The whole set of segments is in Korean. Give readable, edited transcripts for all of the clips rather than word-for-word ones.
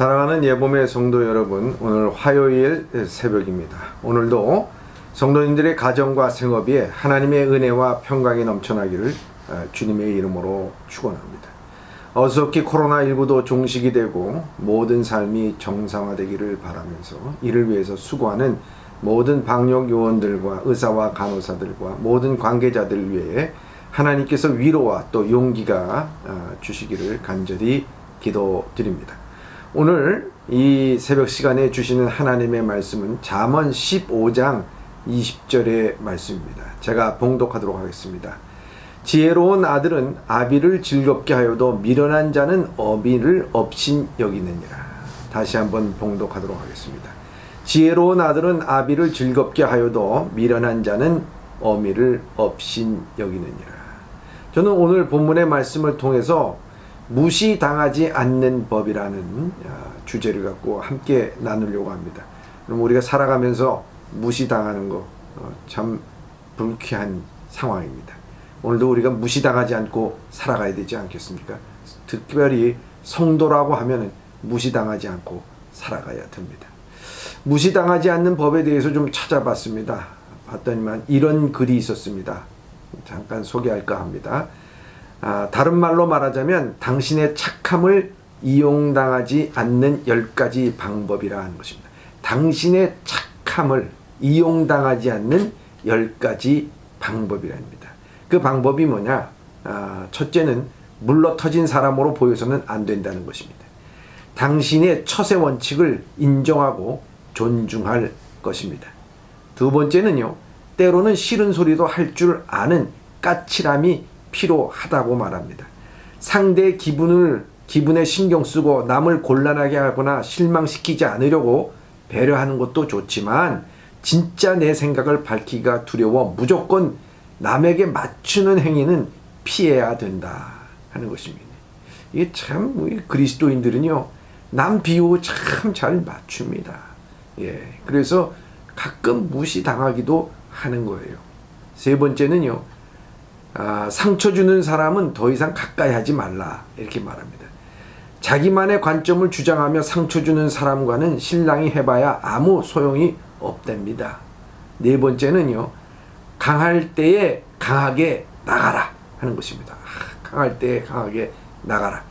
사랑하는 예봄의 성도 여러분, 오늘 화요일 새벽입니다. 오늘도 성도님들의 가정과 생업에 하나님의 은혜와 평강이 넘쳐나기를 주님의 이름으로 축원합니다. 어석히 코로나19도 종식이 되고 모든 삶이 정상화되기를 바라면서 이를 위해서 수고하는 모든 방역 요원들과 의사와 간호사들과 모든 관계자들 위해 하나님께서 위로와 또 용기가 주시기를 간절히 기도드립니다. 오늘 이 새벽 시간에 주시는 하나님의 말씀은 잠언 15장 20절의 말씀입니다. 제가 봉독하도록 하겠습니다. 지혜로운 아들은 아비를 즐겁게 하여도 미련한 자는 어미를 업신 여기느니라. 다시 한번 봉독하도록 하겠습니다. 지혜로운 아들은 아비를 즐겁게 하여도 미련한 자는 어미를 업신 여기느니라. 저는 오늘 본문의 말씀을 통해서 무시당하지 않는 법이라는 주제를 갖고 함께 나누려고 합니다. 그럼 우리가 살아가면서 무시당하는 거 참 불쾌한 상황입니다. 오늘도 우리가 무시당하지 않고 살아가야 되지 않겠습니까? 특별히 성도라고 하면 무시당하지 않고 살아가야 됩니다. 무시당하지 않는 법에 대해서 좀 찾아봤습니다. 봤더니만 이런 글이 있었습니다. 잠깐 소개할까 합니다. 다른 말로 말하자면 당신의 착함을 이용당하지 않는 10가지 방법이라는 것입니다. 당신의 착함을 이용당하지 않는 10가지 방법이랍니다. 그 방법이 뭐냐? 첫째는 물러터진 사람으로 보여서는 안 된다는 것입니다. 당신의 처세 원칙을 인정하고 존중할 것입니다. 두 번째는요, 때로는 싫은 소리도 할 줄 아는 까칠함이 필요하다고 말합니다. 상대의 기분에 신경 쓰고 남을 곤란하게 하거나 실망시키지 않으려고 배려하는 것도 좋지만 진짜 내 생각을 밝히기가 두려워 무조건 남에게 맞추는 행위는 피해야 된다 하는 것입니다. 이게 참 우리 그리스도인들은요, 남 비유 참 잘 맞춥니다. 그래서 가끔 무시당하기도 하는 거예요. 세 번째는요, 상처 주는 사람은 더 이상 가까이 하지 말라 이렇게 말합니다. 자기만의 관점을 주장하며 상처 주는 사람과는 신랑이 해봐야 아무 소용이 없답니다. 네 번째는요, 강할 때에 강하게 나가라 하는 것입니다. 강할 때에 강하게 나가라.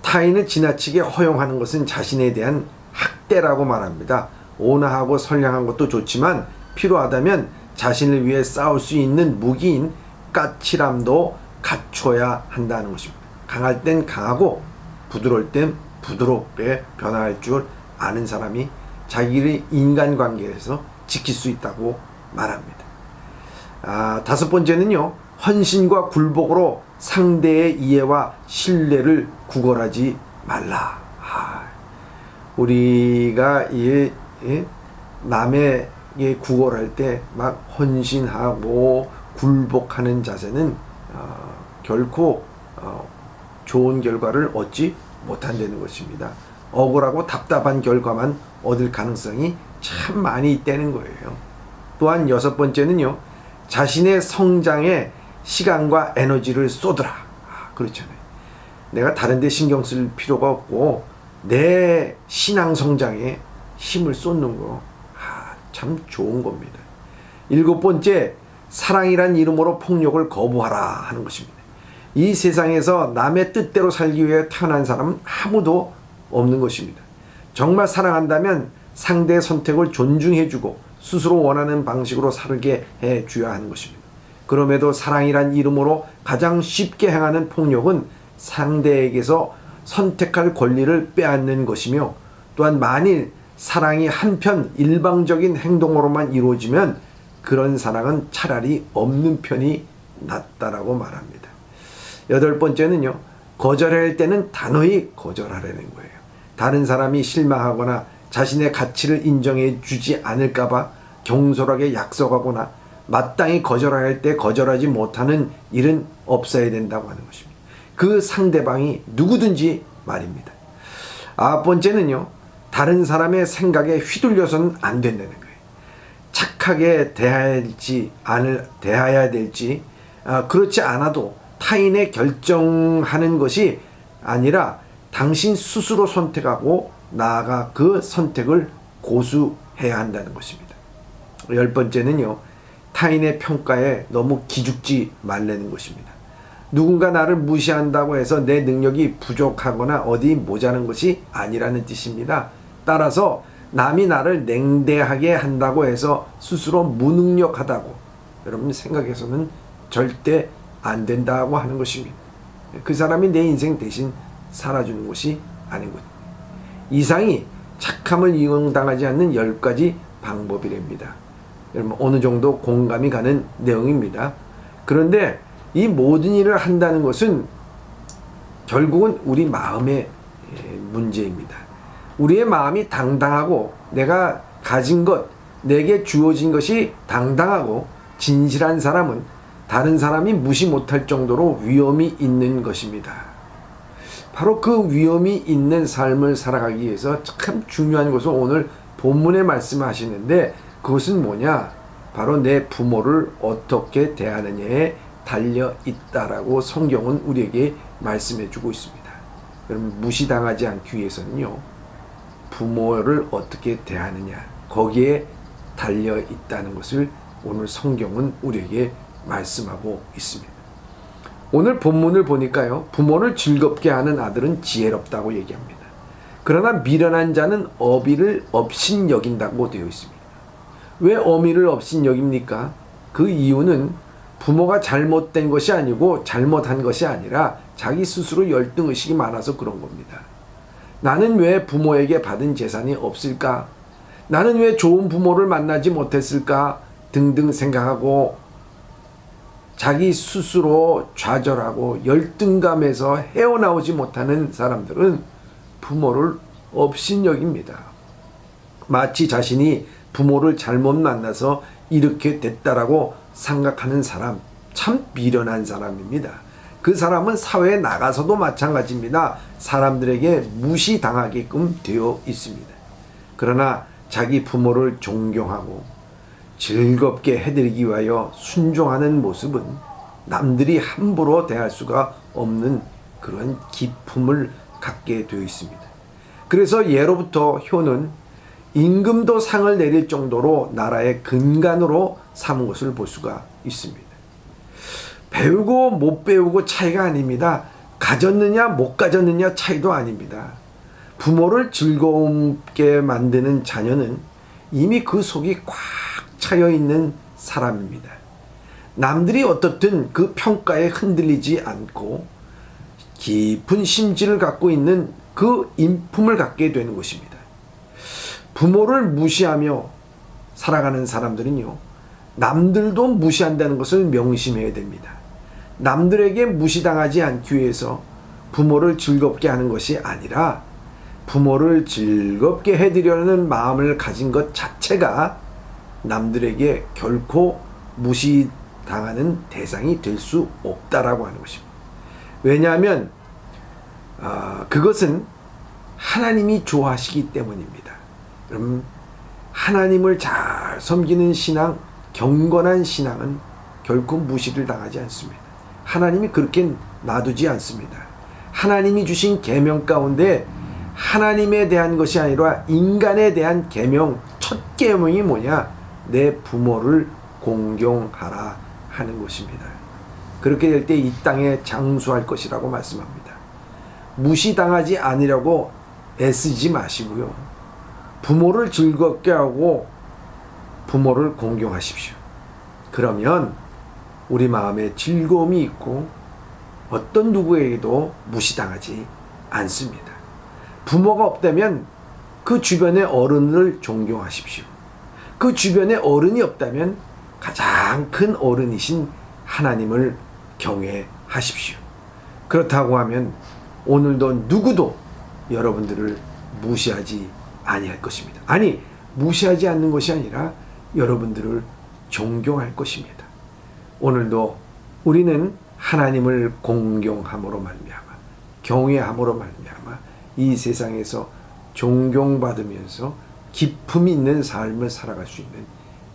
타인을 지나치게 허용하는 것은 자신에 대한 학대라고 말합니다. 온화하고 선량한 것도 좋지만 필요하다면 자신을 위해 싸울 수 있는 무기인 까칠함도 갖춰야 한다는 것입니다. 강할 땐 강하고 부드러울 땐 부드럽게 변화할 줄 아는 사람이 자기를 인간관계에서 지킬 수 있다고 말합니다. 다섯 번째는요, 헌신과 굴복으로 상대의 이해와 신뢰를 구걸하지 말라. 우리가 남의 구걸할 때 막 헌신하고 굴복하는 자세는 결코 좋은 결과를 얻지 못한다는 것입니다. 억울하고 답답한 결과만 얻을 가능성이 참 많이 있다는 거예요. 또한 여섯 번째는요, 자신의 성장에 시간과 에너지를 쏟으라. 그렇잖아요. 내가 다른 데 신경 쓸 필요가 없고 내 신앙 성장에 힘을 쏟는 거 참 좋은 겁니다. 일곱 번째, 사랑이란 이름으로 폭력을 거부하라 하는 것입니다. 이 세상에서 남의 뜻대로 살기 위해 태어난 사람은 아무도 없는 것입니다. 정말 사랑한다면 상대의 선택을 존중해주고 스스로 원하는 방식으로 살게 해줘야 하는 것입니다. 그럼에도 사랑이란 이름으로 가장 쉽게 행하는 폭력은 상대에게서 선택할 권리를 빼앗는 것이며, 또한 만일 사랑이 한편 일방적인 행동으로만 이루어지면 그런 사랑은 차라리 없는 편이 낫다라고 말합니다. 여덟 번째는요, 거절할 때는 단호히 거절하라는 거예요. 다른 사람이 실망하거나 자신의 가치를 인정해 주지 않을까봐 경솔하게 약속하거나 마땅히 거절할 때 거절하지 못하는 일은 없어야 된다고 하는 것입니다. 그 상대방이 누구든지 말입니다. 아홉 번째는요, 다른 사람의 생각에 휘둘려서는 안 된다는 거예요. 착하게 대해야 될지, 그렇지 않아도 타인의 결정하는 것이 아니라 당신 스스로 선택하고 나아가 그 선택을 고수해야 한다는 것입니다. 10번째는요. 타인의 평가에 너무 기죽지 말라는 것입니다. 누군가 나를 무시한다고 해서 내 능력이 부족하거나 어디 모자란 것이 아니라는 뜻입니다. 따라서 남이 나를 냉대하게 한다고 해서 스스로 무능력하다고 여러분 생각해서는 절대 안 된다고 하는 것입니다. 그 사람이 내 인생 대신 살아주는 것이 아니거든요. 이상이 착함을 이용당하지 않는 10가지 방법이랍니다. 여러분 어느 정도 공감이 가는 내용입니다. 그런데 이 모든 일을 한다는 것은 결국은 우리 마음의 문제입니다. 우리의 마음이 당당하고 내가 가진 것, 내게 주어진 것이 당당하고 진실한 사람은 다른 사람이 무시 못할 정도로 위엄이 있는 것입니다. 바로 그 위엄이 있는 삶을 살아가기 위해서 참 중요한 것을 오늘 본문에 말씀하시는데 그것은 뭐냐? 바로 내 부모를 어떻게 대하느냐에 달려 있다라고 성경은 우리에게 말씀해 주고 있습니다. 여러분 무시당하지 않기 위해서는요. 부모를 어떻게 대하느냐 거기에 달려 있다는 것을 오늘 성경은 우리에게 말씀하고 있습니다. 오늘 본문을 보니까요. 부모를 즐겁게 하는 아들은 지혜롭다고 얘기합니다. 그러나 미련한 자는 어미를 업신여긴다고 되어 있습니다. 왜 어미를 업신여깁니까? 그 이유는 부모가 잘못된 것이 아니고 잘못한 것이 아니라 자기 스스로 열등의식이 많아서 그런 겁니다. 나는 왜 부모에게 받은 재산이 없을까? 나는 왜 좋은 부모를 만나지 못했을까? 등등 생각하고 자기 스스로 좌절하고 열등감에서 헤어나오지 못하는 사람들은 부모를 업신여깁니다. 마치 자신이 부모를 잘못 만나서 이렇게 됐다라고 생각하는 사람, 참 미련한 사람입니다. 그 사람은 사회에 나가서도 마찬가지입니다. 사람들에게 무시당하게끔 되어 있습니다. 그러나 자기 부모를 존경하고 즐겁게 해드리기 위하여 순종하는 모습은 남들이 함부로 대할 수가 없는 그런 기품을 갖게 되어 있습니다. 그래서 예로부터 효는 임금도 상을 내릴 정도로 나라의 근간으로 삼은 것을 볼 수가 있습니다. 배우고 못 배우고 차이가 아닙니다. 가졌느냐 못 가졌느냐 차이도 아닙니다. 부모를 즐겁게 만드는 자녀는 이미 그 속이 꽉 차여 있는 사람입니다. 남들이 어떻든 그 평가에 흔들리지 않고 깊은 심지를 갖고 있는 그 인품을 갖게 되는 것입니다. 부모를 무시하며 살아가는 사람들은요, 남들도 무시한다는 것을 명심해야 됩니다. 남들에게 무시당하지 않기 위해서 부모를 즐겁게 하는 것이 아니라 부모를 즐겁게 해드리려는 마음을 가진 것 자체가 남들에게 결코 무시당하는 대상이 될 수 없다라고 하는 것입니다. 왜냐하면 그것은 하나님이 좋아하시기 때문입니다. 여러분, 하나님을 잘 섬기는 신앙, 경건한 신앙은 결코 무시를 당하지 않습니다. 하나님이 그렇게 놔두지 않습니다. 하나님이 주신 계명 가운데 하나님에 대한 것이 아니라 인간에 대한 계명, 첫 계명이 뭐냐? 내 부모를 공경하라 하는 것입니다. 그렇게 될 때 이 땅에 장수할 것이라고 말씀합니다. 무시당하지 않으려고 애쓰지 마시고요. 부모를 즐겁게 하고 부모를 공경하십시오. 그러면 우리 마음에 즐거움이 있고 어떤 누구에게도 무시당하지 않습니다. 부모가 없다면 그 주변의 어른을 존경하십시오. 그 주변에 어른이 없다면 가장 큰 어른이신 하나님을 경외하십시오. 그렇다고 하면 오늘도 누구도 여러분들을 무시하지 아니할 것입니다. 아니, 무시하지 않는 것이 아니라 여러분들을 존경할 것입니다. 오늘도 우리는 하나님을 공경함으로 말미암아 경외함으로 말미암아 이 세상에서 존경받으면서 기품 있는 삶을 살아갈 수 있는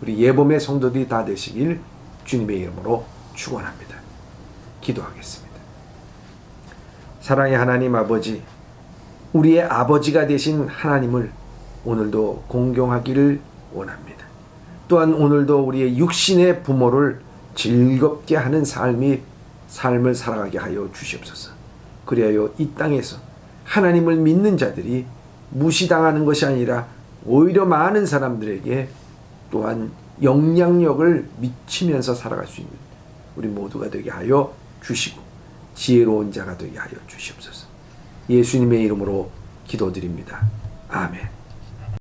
우리 예범의 성도들이 다 되시길 주님의 이름으로 축원합니다. 기도하겠습니다. 사랑의 하나님 아버지, 우리의 아버지가 되신 하나님을 오늘도 공경하기를 원합니다. 또한 오늘도 우리의 육신의 부모를 즐겁게 하는 삶을 살아가게 하여 주시옵소서. 그리하여 이 땅에서 하나님을 믿는 자들이 무시당하는 것이 아니라 오히려 많은 사람들에게 또한 영향력을 미치면서 살아갈 수 있는 우리 모두가 되게 하여 주시고 지혜로운 자가 되게 하여 주시옵소서. 예수님의 이름으로 기도드립니다. 아멘.